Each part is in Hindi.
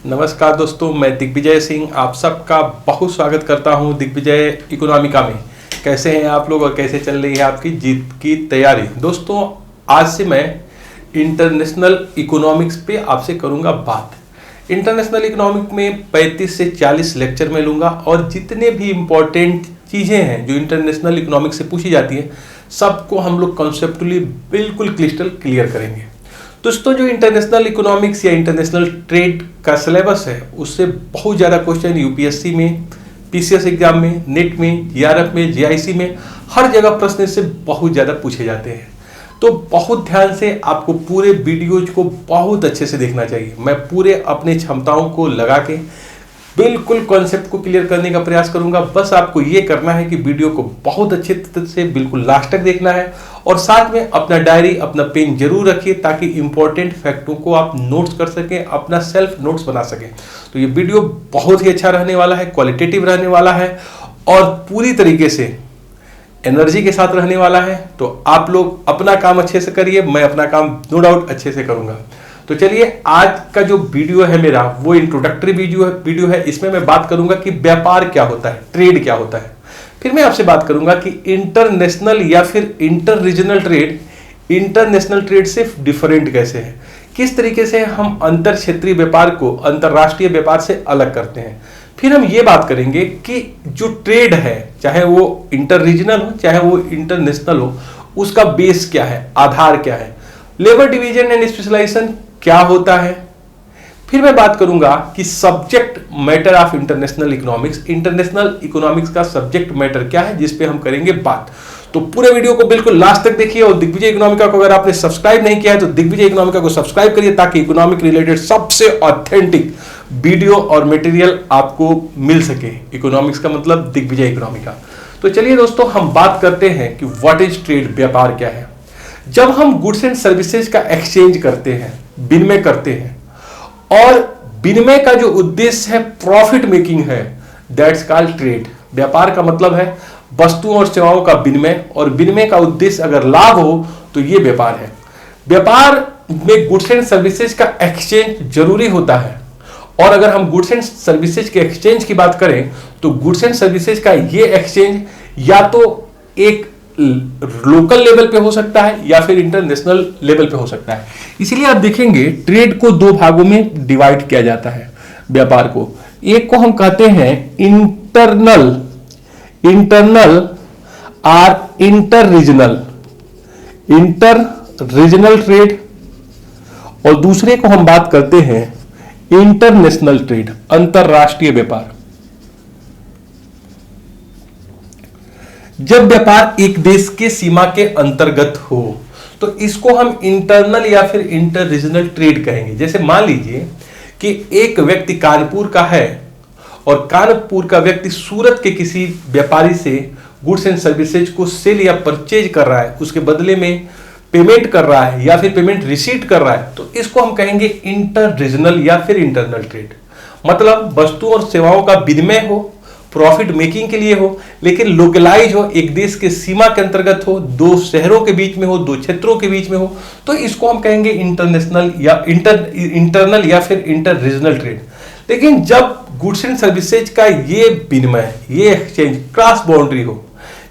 नमस्कार दोस्तों, मैं दिग्विजय सिंह आप सबका बहुत स्वागत करता हूं दिग्विजय इकोनॉमिका में। कैसे हैं आप लोग और कैसे चल रही है आपकी जीत की तैयारी। दोस्तों, आज से मैं इंटरनेशनल इकोनॉमिक्स पे आपसे करूंगा बात। इंटरनेशनल इकोनॉमिक में 35 से 40 लेक्चर में लूंगा और जितने भी इम्पोर्टेंट चीज़ें हैं जो इंटरनेशनल इकोनॉमिक्स से पूछी जाती हैं सबको हम लोग कॉन्सेप्टुअली बिल्कुल क्रिस्टल क्लियर करेंगे। दोस्तों, जो इंटरनेशनल इकोनॉमिक्स या इंटरनेशनल ट्रेड का सिलेबस है उससे बहुत ज़्यादा क्वेश्चन यूपीएससी में, पीसीएस एग्जाम में, नेट में, जीआरएफ में, जीआईसी में, हर जगह प्रश्न से बहुत ज़्यादा पूछे जाते हैं। तो बहुत ध्यान से आपको पूरे वीडियोज को बहुत अच्छे से देखना चाहिए। मैं पूरे अपने क्षमताओं को लगा के बिल्कुल कॉन्सेप्ट को क्लियर करने का प्रयास करूंगा। बस आपको ये करना है कि वीडियो को बहुत अच्छे तरह से बिल्कुल लास्ट तक देखना है और साथ में अपना डायरी, अपना पेन जरूर रखिए ताकि इंपॉर्टेंट फैक्टों को आप नोट्स कर सकें, अपना सेल्फ नोट्स बना सकें। तो ये वीडियो बहुत ही अच्छा रहने वाला है, क्वालिटेटिव रहने वाला है और पूरी तरीके से एनर्जी के साथ रहने वाला है। तो आप लोग अपना काम अच्छे से करिए, मैं अपना काम नो डाउट अच्छे से करूंगा। तो चलिए, आज का जो वीडियो है मेरा वो इंट्रोडक्टरी वीडियो है। इसमें मैं बात करूंगा कि व्यापार क्या होता है, ट्रेड क्या होता है। फिर मैं आपसे बात करूंगा कि इंटरनेशनल या फिर inter regional trade, international trade से डिफरेंट कैसे है, किस तरीके से हम अंतर क्षेत्रीय व्यापार को अंतरराष्ट्रीय व्यापार से अलग करते हैं। फिर हम ये बात करेंगे कि जो ट्रेड है, चाहे वो इंटर रीजनल हो चाहे वो इंटरनेशनल हो, उसका बेस क्या है, आधार क्या है, लेबर डिवीजन एंड स्पेशलाइजेशन क्या होता है। फिर मैं बात करूंगा कि subject matter of international economics, international economics का सब्जेक्ट मैटर क्या है जिस पे हम करेंगे बात। तो पूरे वीडियो को बिल्कुल लास्ट तक देखिए और दिग्विजय इकोनॉमिका को अगर आपने सब्सक्राइब नहीं किया है तो दिग्विजय इकोनॉमिका को सब्सक्राइब करिए ताकि इकोनॉमिक रिलेटेड सबसे ऑथेंटिक वीडियो और मटेरियल आपको मिल सके। इकोनॉमिक्स का मतलब दिग्विजय इकोनॉमिका। तो चलिए दोस्तों, हम बात करते हैं कि व्हाट इज ट्रेड, व्यापार क्या है। जब हम गुड्स एंड सर्विसेज का एक्सचेंज करते हैं, विनिमय करते हैं, और विनिमय का जो उद्देश्य है प्रॉफिट मेकिंग है, दैट्स कॉल्ड ट्रेड। व्यापार का मतलब है वस्तुओं और सेवाओं का विनिमय, और विनिमय का उद्देश्य अगर लाभ हो तो ये व्यापार है। व्यापार में गुड्स एंड सर्विसेज का एक्सचेंज जरूरी होता है। और अगर हम गुड्स एंड सर्विसेज के एक्सचेंज की बात करें तो गुड्स एंड सर्विसेज का ये एक्सचेंज या तो एक लोकल लेवल पे हो सकता है या फिर इंटरनेशनल लेवल पे हो सकता है। इसीलिए आप देखेंगे ट्रेड को दो भागों में डिवाइड किया जाता है व्यापार को। एक को हम कहते हैं इंटरनल और इंटर रीजनल ट्रेड, और दूसरे को हम बात करते हैं इंटरनेशनल ट्रेड, अंतरराष्ट्रीय व्यापार। जब व्यापार एक देश के सीमा के अंतर्गत हो तो इसको हम इंटरनल या फिर इंटर रीजनल ट्रेड कहेंगे। जैसे मान लीजिए कि एक व्यक्ति कानपुर का है और कानपुर का व्यक्ति सूरत के किसी व्यापारी से गुड्स एंड सर्विसेज को सेल या परचेज कर रहा है, उसके बदले में पेमेंट कर रहा है या फिर पेमेंट रिसीट कर रहा है, तो इसको हम कहेंगे इंटर रीजनल या फिर इंटरनल ट्रेड। मतलब वस्तुओं और सेवाओं का विनिमय हो, प्रॉफिट मेकिंग के लिए हो, लेकिन लोकलाइज हो, एक देश के सीमा के अंतर्गत हो, दो शहरों के बीच में हो, दो क्षेत्रों के बीच में हो, तो इसको हम कहेंगे इंटरनेशनल या इंटरनल या फिर इंटर रीजनल ट्रेड। लेकिन जब गुड्स एंड सर्विसेज का ये विनिमय, ये एक्सचेंज क्रॉस बाउंड्री हो,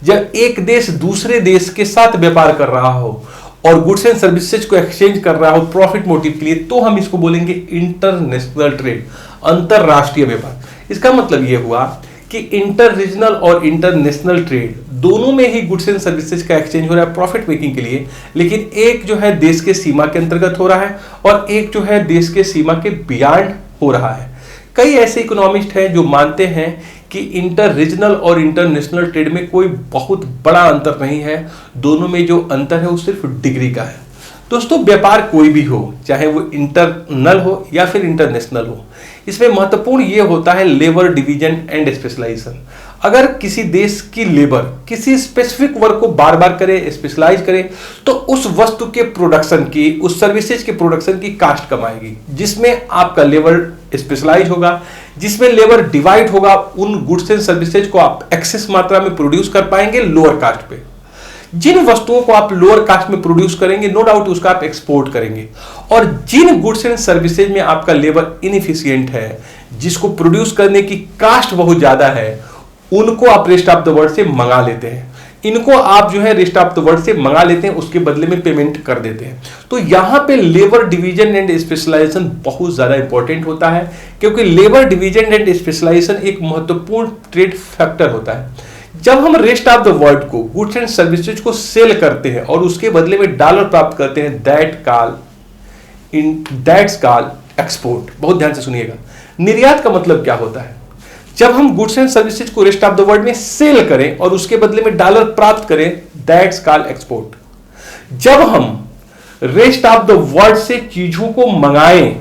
जब एक देश दूसरे देश के साथ व्यापार कर रहा हो और गुड्स एंड सर्विसेज को एक्सचेंज कर रहा हो प्रॉफिट मोटिव के लिए, तो हम इसको बोलेंगे इंटरनेशनल ट्रेड, अंतरराष्ट्रीय व्यापार। इसका मतलब यह हुआ कि इंटर रीजनल और इंटरनेशनल ट्रेड दोनों में ही गुड्स एंड सर्विसेज का एक्सचेंज हो रहा है प्रॉफिट मेकिंग के लिए, लेकिन एक जो है देश के सीमा के अंतर्गत हो रहा है और एक जो है देश के सीमा के बियॉन्ड हो रहा है। कई ऐसे इकोनॉमिस्ट हैं जो मानते हैं कि इंटर रीजनल और इंटरनेशनल ट्रेड में कोई बहुत बड़ा अंतर नहीं है, दोनों में जो अंतर है वो सिर्फ डिग्री का है। दोस्तों, व्यापार कोई भी हो, चाहे वो इंटरनल हो या फिर इंटरनेशनल हो, इसमें महत्वपूर्ण ये होता है लेबर डिवीजन एंड स्पेशलाइजेशन। अगर किसी देश की लेबर किसी स्पेसिफिक वर्क को बार बार करे, स्पेशलाइज करे, तो उस वस्तु के प्रोडक्शन की, उस सर्विसेज के प्रोडक्शन की कास्ट कम आएगी, जिसमें आपका लेबर स्पेशलाइज होगा, जिसमें लेबर डिवाइड होगा। उन गुड्स एंड सर्विसेज को आप एक्सेस मात्रा में प्रोड्यूस कर पाएंगे लोअर कास्ट पे। जिन वस्तुओं को आप लोअर कास्ट में प्रोड्यूस करेंगे, नो डाउट उसका आप एक्सपोर्ट करेंगे। और जिन गुड्स एंड सर्विसेज में आपका लेबर इनएफिशिएंट है, जिसको प्रोड्यूस करने की कास्ट बहुत ज्यादा है, उनको आप रेस्ट ऑफ द वर्ल्ड से मंगा लेते हैं। इनको आप जो है रेस्ट ऑफ द वर्ल्ड से मंगा लेते हैं, उसके बदले में पेमेंट कर देते हैं। तो यहां पे लेबर डिवीजन एंड स्पेशलाइजेशन बहुत ज्यादा इंपॉर्टेंट होता है, क्योंकि लेबर डिवीजन एंड स्पेशलाइजेशन एक महत्वपूर्ण ट्रेड फैक्टर होता है। जब हम रेस्ट ऑफ द वर्ल्ड को गुड्स एंड सर्विसेज को सेल करते हैं और उसके बदले में डॉलर प्राप्त करते हैं, दैट्स कॉल्ड एक्सपोर्ट। बहुत ध्यान से सुनिएगा, निर्यात का मतलब क्या होता है? जब हम गुड्स एंड सर्विसेज को रेस्ट ऑफ द वर्ल्ड में सेल करें और उसके बदले में डॉलर प्राप्त करें, दैट्स कॉल्ड एक्सपोर्ट। जब हम रेस्ट ऑफ द वर्ल्ड से चीजों को मंगाएं,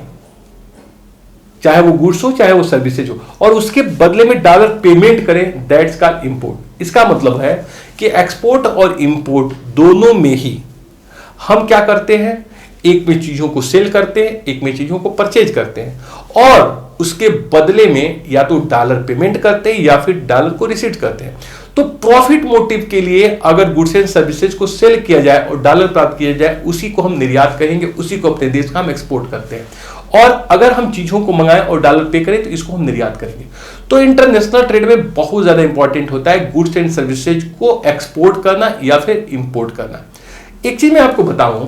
चाहे वो गुड्स हो चाहे वो सर्विसेज हो, और उसके बदले में डॉलर पेमेंट करें, दैट्स कॉल्ड इंपोर्ट। इसका मतलब है कि एक्सपोर्ट और इंपोर्ट दोनों में ही हम क्या करते हैं, एक में चीजों को सेल करते हैं, एक में चीजों को परचेज करते हैं, और उसके बदले में या तो डॉलर पेमेंट करते हैं या फिर डॉलर को रिसीव करते हैं। तो प्रॉफिट मोटिव के लिए अगर गुड्स एंड सर्विसेज को सेल किया जाए और डॉलर प्राप्त किया जाए, उसी को हम निर्यात कहेंगे, उसी को अपने देश का हम एक्सपोर्ट करते हैं। और अगर हम चीजों को मंगाएं और डॉलर पे करें तो इसको हम निर्यात करेंगे। तो इंटरनेशनल ट्रेड में बहुत ज्यादा इंपॉर्टेंट होता है गुड्स एंड सर्विसेज को एक्सपोर्ट करना या फिर इंपोर्ट करना। एक चीज मैं आपको बताऊं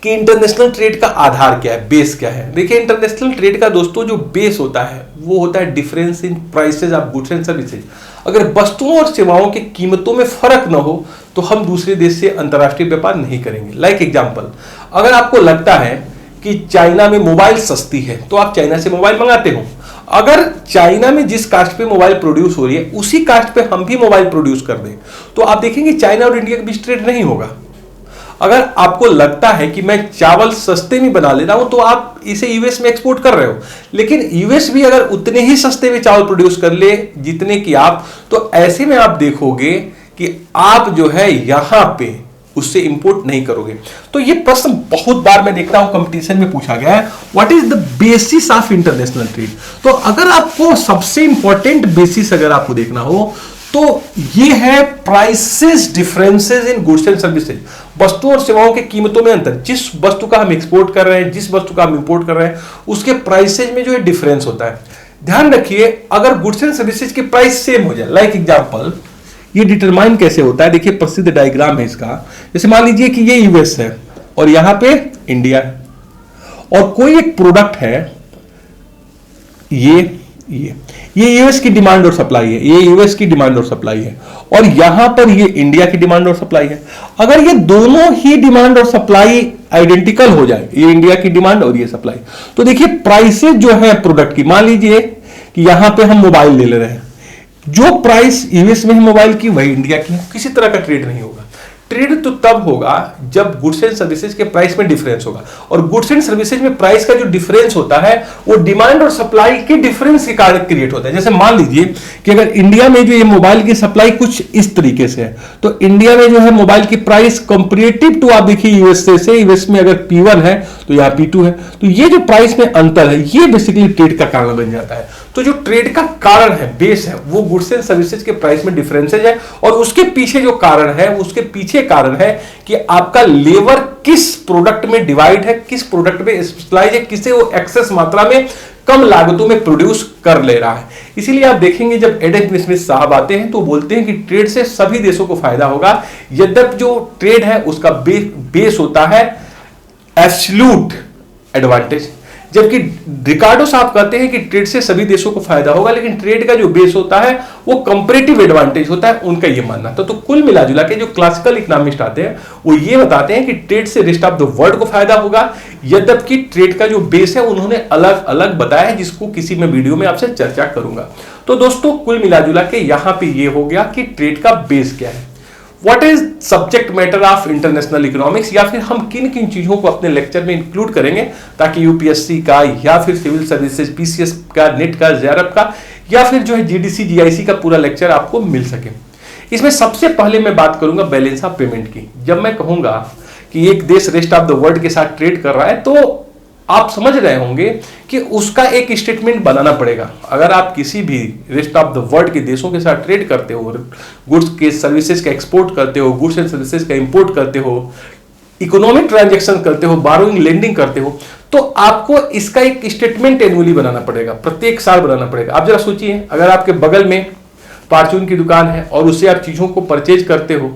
कि इंटरनेशनल ट्रेड का आधार क्या है, बेस क्या है। देखिए, इंटरनेशनल ट्रेड का दोस्तों जो बेस होता है वो होता है difference in prices of goods and services. अगर वस्तुओं और सेवाओं की कीमतों में फर्क ना हो तो हम दूसरे देश से अंतर्राष्ट्रीय व्यापार नहीं करेंगे। लाइक एग्जांपल, अगर आपको लगता है कि चाइना में मोबाइल सस्ती है तो आप चाइना से मोबाइल मंगाते हो। अगर चाइना में जिस कास्ट पे मोबाइल प्रोड्यूस हो रही है उसी कास्ट पे हम भी मोबाइल प्रोड्यूस कर दें तो आप देखेंगे चाइना और इंडिया के बीच ट्रेड नहीं होगा। अगर आपको लगता है कि मैं चावल सस्ते में बना ले रहा हूं तो आप इसे यूएस में एक्सपोर्ट कर रहे हो, लेकिन यूएस भी अगर उतने ही सस्ते में चावल प्रोड्यूस कर ले जितने की आप, तो ऐसे में आप देखोगे कि आप जो है यहां पे उससे इंपोर्ट नहीं करोगे। तो ये प्रश्न बहुत बार मैं देखता हूं कंपटीशन में पूछा गया है, what is the basis of international trade. तो अगर आपको सबसे इंपॉर्टेंट बेसिस अगर आपको देखना हो तो ये है prices differences in goods and services. वस्तुओं और सेवाओं की कीमतों में अंतर, जिस वस्तु का हम एक्सपोर्ट कर रहे हैं, जिस वस्तु का हम इंपोर्ट कर रहे हैं, उसके प्राइसेज में जो है डिफरेंस होता है। ध्यान रखिए, अगर गुड्स एंड सर्विसेज के प्राइस सेम हो जाए, लाइक एग्जांपल, ये डिटरमाइन कैसे होता है, देखिए प्रसिद्ध डायग्राम है इसका। जैसे मान लीजिए कि ये यूएस है और यहां पे इंडिया है, और कोई एक प्रोडक्ट है, ये यूएस की डिमांड और सप्लाई है, ये यूएस की डिमांड और सप्लाई है, और यहां पर ये इंडिया की डिमांड और सप्लाई है। अगर ये दोनों ही डिमांड और सप्लाई आइडेंटिकल हो जाए, ये इंडिया की डिमांड और ये सप्लाई, तो देखिए प्राइसेस जो है प्रोडक्ट की, मान लीजिए कि यहां पे हम मोबाइल ले रहे हैं, जो प्राइस यूएस में है मोबाइल की वही इंडिया की है, किसी तरह का ट्रेड नहीं होगा। ट्रेड तो तब होगा जब गुड्स एंड सर्विसेज के प्राइस में डिफरेंस होगा, और गुड्स एंड सर्विसेज में प्राइस का जो डिफरेंस होता है वो डिमांड और सप्लाई के डिफरेंस के कारण क्रिएट होता है। जैसे मान लीजिए कि अगर इंडिया में जो ये मोबाइल की सप्लाई कुछ इस तरीके से है, तो इंडिया में जो है मोबाइल की प्राइस कंपेरेटिव टू, आप देखिए यूएसए से, यूएस में अगर P1 है तो यहाँ P2 है, तो ये जो प्राइस में अंतर है ये बेसिकली ट्रेड का कारण बन जाता है। तो जो ट्रेड का कारण है, बेस है, वो गुड्स एंड सर्विसेज के प्राइस में डिफरेंसेज है, और उसके पीछे जो कारण है, उसके पीछे कारण है कि आपका लेबर किस प्रोडक्ट में डिवाइड है, किस प्रोडक्ट में स्पेशलाइज है, किसे वो एक्सेस मात्रा में कम लागतों में प्रोड्यूस कर ले रहा है। इसीलिए आप देखेंगे जब एडम स्मिथ साहब आते हैं तो बोलते हैं कि ट्रेड से सभी देशों को फायदा होगा, यद्यपि जो ट्रेड है उसका बेस होता है एब्सोल्यूट एडवांटेज, जबकि रिकार्डो साहब कहते हैं कि ट्रेड से सभी देशों को फायदा होगा, लेकिन ट्रेड का जो बेस होता है वो कंपैरेटिव एडवांटेज होता है, उनका ये मानना था। तो कुल मिला जुला के जो क्लासिकल इकोनॉमिस्ट आते हैं वो ये बताते हैं कि ट्रेड से रेस्ट ऑफ द वर्ल्ड को फायदा होगा, यद्यपि ट्रेड का जो बेस है उन्होंने अलग अलग बताया है, जिसको किसी में वीडियो में आपसे चर्चा करूंगा। तो दोस्तों कुल मिला जुला के यहां पर ये हो गया कि ट्रेड का बेस क्या है, what is subject matter of international economics, या फिर हम किन किन चीजों को अपने लेक्चर में इंक्लूड करेंगे ताकि यूपीएससी का या फिर सिविल सर्विसेज, पीसीएस का, नेट का, जेआरएफ का, या फिर जो है जीडीसी, जीआईसी का पूरा लेक्चर आपको मिल सके। इसमें सबसे पहले मैं बात करूंगा बैलेंस ऑफ पेमेंट की। जब मैं कहूंगा कि एक देश रेस्ट ऑफ द वर्ल्ड के साथ ट्रेड कर रहा है तो आप समझ रहे होंगे कि उसका एक स्टेटमेंट बनाना पड़ेगा। अगर आप किसी भी रेस्ट ऑफ द वर्ल्ड के देशों के साथ ट्रेड करते हो, गुड्स के सर्विसेज का एक्सपोर्ट करते हो, गुड्स एंड सर्विसेज का इंपोर्ट करते हो, इकोनॉमिक ट्रांजैक्शन करते हो, बारोइंग लेंडिंग करते हो, तो आपको इसका एक स्टेटमेंट एनुअली बनाना पड़ेगा, प्रत्येक साल बनाना पड़ेगा। आप जरा सोचिए, अगर आपके बगल में फार्चून की दुकान है और उससे आप चीजों को परचेज करते हो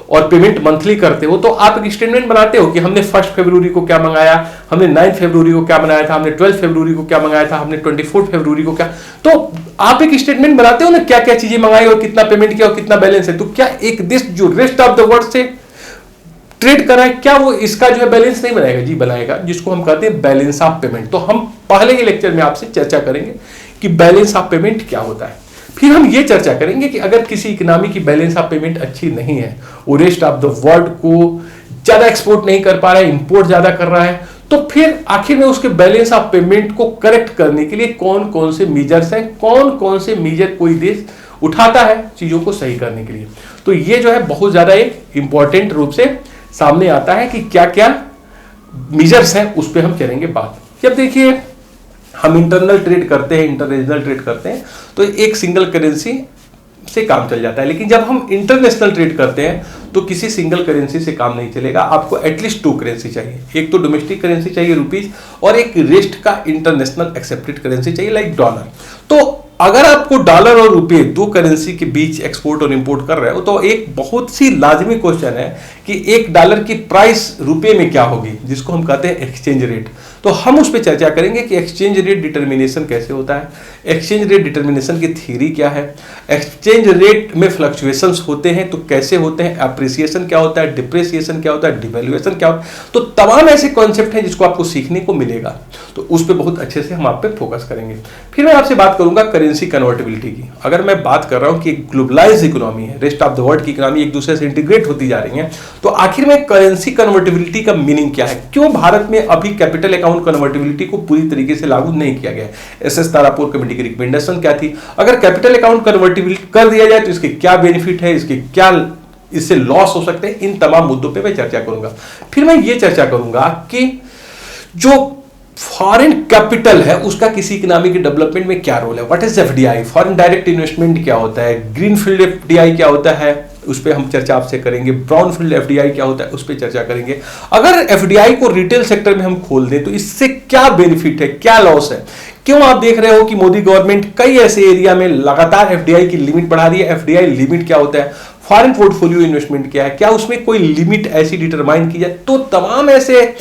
और पेमेंट मंथली करते हो, तो आप एक स्टेटमेंट बनाते हो कि हमने 1 फरवरी को क्या मंगाया, हमने 9 फरवरी को क्या मंगाया था, हमने 12 फरवरी को क्या मंगाया था, हमने 24 फरवरी को क्या। तो आप एक स्टेटमेंट बनाते हो ना, क्या क्या चीजें मंगाई और कितना पेमेंट किया और कितना बैलेंस है। तो क्या एक देश जो रेस्ट ऑफ द वर्ल्ड से ट्रेड कर रहा है, क्या वो इसका जो है बैलेंस नहीं बनाएगा? जी बनाएगा, जिसको हम कहते हैं बैलेंस ऑफ पेमेंट। तो हम पहले ही लेक्चर में आपसे चर्चा करेंगे कि बैलेंस ऑफ पेमेंट क्या होता है। फिर हम ये चर्चा करेंगे कि अगर किसी इकोनॉमी की बैलेंस ऑफ पेमेंट अच्छी नहीं है, वो रेस्ट ऑफ द वर्ल्ड को ज्यादा एक्सपोर्ट नहीं कर पा रहा है, इंपोर्ट ज्यादा कर रहा है, तो फिर आखिर में उसके बैलेंस ऑफ पेमेंट को करेक्ट करने के लिए कौन कौन से मेजर्स हैं, कौन कौन से मेजर कोई देश उठाता है चीजों को सही करने के लिए। तो ये जो है बहुत ज्यादा एक इंपॉर्टेंट रूप से सामने आता है कि क्या क्या मेजर्स हैं, उस पर हम करेंगे बात। जब देखिए हम इंटरनल ट्रेड करते हैं, इंटरनेशनल ट्रेड करते हैं, तो एक सिंगल करेंसी से काम चल जाता है। लेकिन जब हम इंटरनेशनल ट्रेड करते हैं तो किसी सिंगल करेंसी से काम नहीं चलेगा, आपको एटलीस्ट 2 करेंसी चाहिए। एक तो डोमेस्टिक करेंसी चाहिए रुपीज, और एक रेस्ट का इंटरनेशनल एक्सेप्टेड करेंसी चाहिए लाइक डॉलर। तो अगर आपको डॉलर और रुपये 2 करेंसी के बीच एक्सपोर्ट और इंपोर्ट कर रहे हो, तो एक बहुत सी लाजमी क्वेश्चन है कि $1 की प्राइस रुपये में क्या होगी, जिसको हम कहते हैं एक्सचेंज रेट। तो हम उस पर चर्चा करेंगे कि एक्सचेंज रेट डिटर्मिनेशन कैसे होता है, एक्सचेंज रेट डिटर्मिनेशन की थ्योरी क्या है, एक्सचेंज रेट में फ्लक्चुएशंस होते हैं तो कैसे होते हैं, अप्रिसिएशन क्या होता है, डिप्रिसिएशन क्या होता है, डिवैल्यूएशन क्या होता है। तो तमाम ऐसे कॉन्सेप्ट हैं जिसको आपको सीखने को मिलेगा, तो उस पर बहुत अच्छे से हम आप पे फोकस करेंगे। फिर मैं आपसे बात करूंगा करेंसी कन्वर्टेबिलिटी की। अगर मैं बात कर रहा हूं कि ग्लोबलाइज इकोनॉमी है, रेस्ट ऑफ द वर्ल्ड की इकोनॉमी एक दूसरे से इंटीग्रेट होती जा रही है, तो आखिर में करेंसी कन्वर्टेबिलिटी का मीनिंग क्या है, क्यों भारत में अभी कैपिटल अकाउंट कन्वर्टेबिलिटी को पूरी तरीके से लागू नहीं किया गया है। एसएस तारापुर कमेटी की रिकमेंडेशन क्या थी, अगर कैपिटल अकाउंट कन्वर्टेबल कर दिया जाए तो इसके क्या बेनिफिट है, इसके क्या इससे लॉस हो सकते हैं, इन तमाम मुद्दों पे मैं चर्चा करूंगा। फिर मैं ये चर्चा करूंगा कि जो फॉरेन कैपिटल है उसका किसी इकोनॉमी के डेवलपमेंट में क्या रोल है, what is FDI, foreign direct investment क्या होता है, ग्रीनफील्ड एफडीआई क्या होता है, उस पर हम चर्चा आपसे करेंगे, ब्राउनफील्ड एफडीआई क्या होता है उस पर चर्चा करेंगे। अगर एफडीआई को रिटेल सेक्टर में हम खोल दें तो इससे क्या बेनिफिट है, क्या लॉस है, क्यों आप देख रहे हो कि मोदी गवर्नमेंट कई ऐसे एरिया में लगातार एफडीआई की लिमिट बढ़ा रही है। एफडीआई लिमिट क्या होता है, फॉरेन पोर्टफोलियो इन्वेस्टमेंट क्या है, क्या उसमें कोई लिमिट ऐसी डिटरमाइन की जाए। तो तमाम ऐसे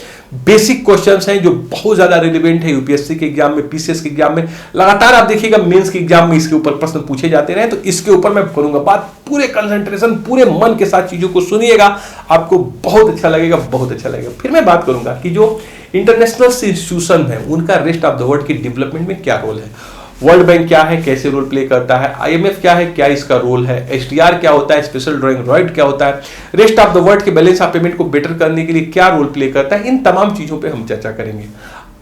बेसिक क्वेश्चंस हैं जो बहुत ज्यादा रिलेवेंट है यूपीएससी के एग्जाम में, पीसीएस के एग्जाम में। लगातार आप देखिएगा मेंस के एग्जाम में इसके ऊपर प्रश्न पूछे जाते रहे, तो इसके ऊपर मैं करूंगा बात, पूरे कंसंट्रेशन पूरे मन के साथ चीजों को सुनिएगा, आपको बहुत अच्छा लगेगा, बहुत अच्छा लगेगा। फिर मैं बात करूंगा कि जो इंटरनेशनल इंस्टीट्यूशन है उनका रेस्ट ऑफ द वर्ल्ड की डेवलपमेंट में क्या रोल है, वर्ल्ड बैंक क्या है, कैसे रोल प्ले करता है, आईएमएफ क्या है, क्या इसका रोल है, एसडीआर क्या होता है, स्पेशल ड्राइंग राइट क्या होता है, रेस्ट ऑफ द वर्ल्ड के बैलेंस ऑफ पेमेंट को बेटर करने के लिए क्या रोल प्ले करता है, इन तमाम चीजों पे हम चर्चा करेंगे।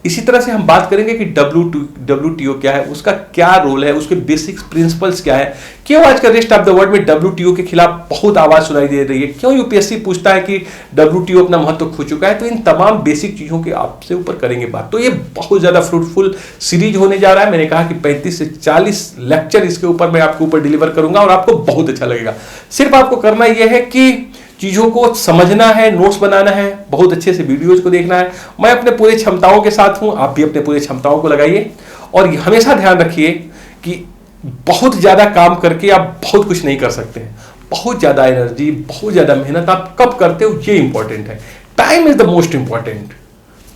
इसी तरह से हम बात करेंगे कि डब्ल्यूटीओ क्या है, उसका क्या रोल है, उसके बेसिक प्रिंसिपल्स क्या है, क्यों आजकल रेस्ट ऑफ द वर्ल्ड में डब्ल्यूटीओ के खिलाफ बहुत आवाज सुनाई दे रही है, क्यों यूपीएससी पूछता है कि डब्ल्यूटीओ अपना महत्व खो चुका है। तो इन तमाम बेसिक चीजों के आपसे ऊपर करेंगे बात। तो ये बहुत ज्यादा फ्रूटफुल सीरीज होने जा रहा है। मैंने कहा कि 35 से 40 लेक्चर इसके ऊपर मैं आपके ऊपर डिलीवर करूंगा और आपको बहुत अच्छा लगेगा। सिर्फ आपको करना यह है कि चीजों को समझना है, नोट्स बनाना है, बहुत अच्छे से वीडियोज को देखना है। मैं अपने पूरे क्षमताओं के साथ हूं, आप भी अपने पूरे क्षमताओं को लगाइए और हमेशा ध्यान रखिए कि बहुत ज्यादा काम करके आप बहुत कुछ नहीं कर सकते हैं। बहुत ज्यादा एनर्जी, बहुत ज्यादा मेहनत आप कब करते हो ये इंपॉर्टेंट है। Time is the most important.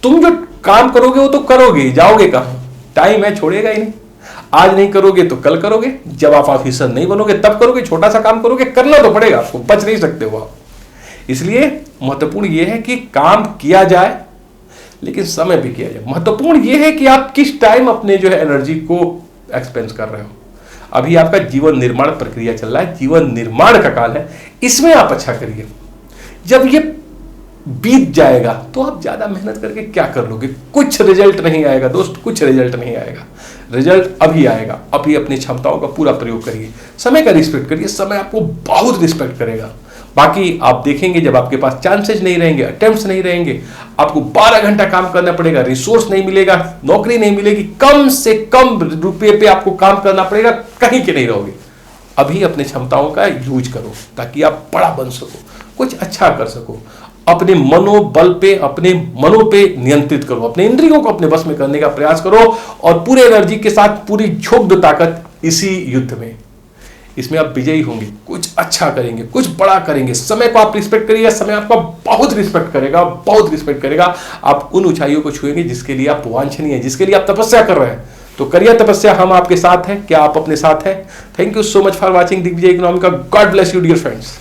तुम जो काम करोगे वो तो करोगे, जाओगे कहां, टाइम है छोड़ेगा ही नहीं। आज नहीं करोगे तो कल करोगे, जब आप ऑफिसर नहीं बनोगे तब करोगे, छोटा सा काम करोगे, करना तो पड़ेगा आपको, बच नहीं सकते हो आप। इसलिए महत्वपूर्ण यह है कि काम किया जाए लेकिन समय भी किया जाए। महत्वपूर्ण यह है कि आप किस टाइम अपने जो है एनर्जी को एक्सपेंस कर रहे हो। अभी आपका जीवन निर्माण प्रक्रिया चल रहा है, जीवन निर्माण का काल है, इसमें आप अच्छा करिए। जब ये बीत जाएगा तो आप ज्यादा मेहनत करके क्या कर लोगे, कुछ रिजल्ट नहीं आएगा दोस्त, कुछ रिजल्ट नहीं आएगा। रिजल्ट अभी आएगा, अभी अपनी क्षमताओं का पूरा प्रयोग करिए, समय का रिस्पेक्ट करिए, समय आपको बहुत रिस्पेक्ट करेगा, बाकी आप देखेंगे जब आपके पास चांसेस नहीं रहेंगे, अटेम्प्ट्स नहीं रहेंगे, आपको 12 घंटा काम करना पड़ेगा, रिसोर्स नहीं मिलेगा, नौकरी नहीं मिलेगी, कम से कम रुपये पे आपको काम करना पड़ेगा, कहीं के नहीं रहोगे। अभी अपने क्षमताओं का यूज करो ताकि आप बड़ा बन सको, कुछ अच्छा कर सको। अपने मनोबल पे, अपने मनो पे नियंत्रित करो, अपने इंद्रियों को अपने बस में करने का प्रयास करो और पूरे एनर्जी के साथ, पूरी झोंक दो ताकत इसी युद्ध में। इसमें आप विजयी होंगे, कुछ अच्छा करेंगे, कुछ बड़ा करेंगे। समय को आप रिस्पेक्ट करिएगा, समय आपका बहुत रिस्पेक्ट करेगा, बहुत रिस्पेक्ट करेगा। आप उन ऊंचाइयों को छुएंगे जिसके लिए आप वांछनीय है, जिसके लिए आप तपस्या कर रहे हैं। तो करिए तपस्या, हम आपके साथ हैं। क्या आप अपने साथ हैं? Thank you so much for watching Digvijay economy का। God bless you dear friends.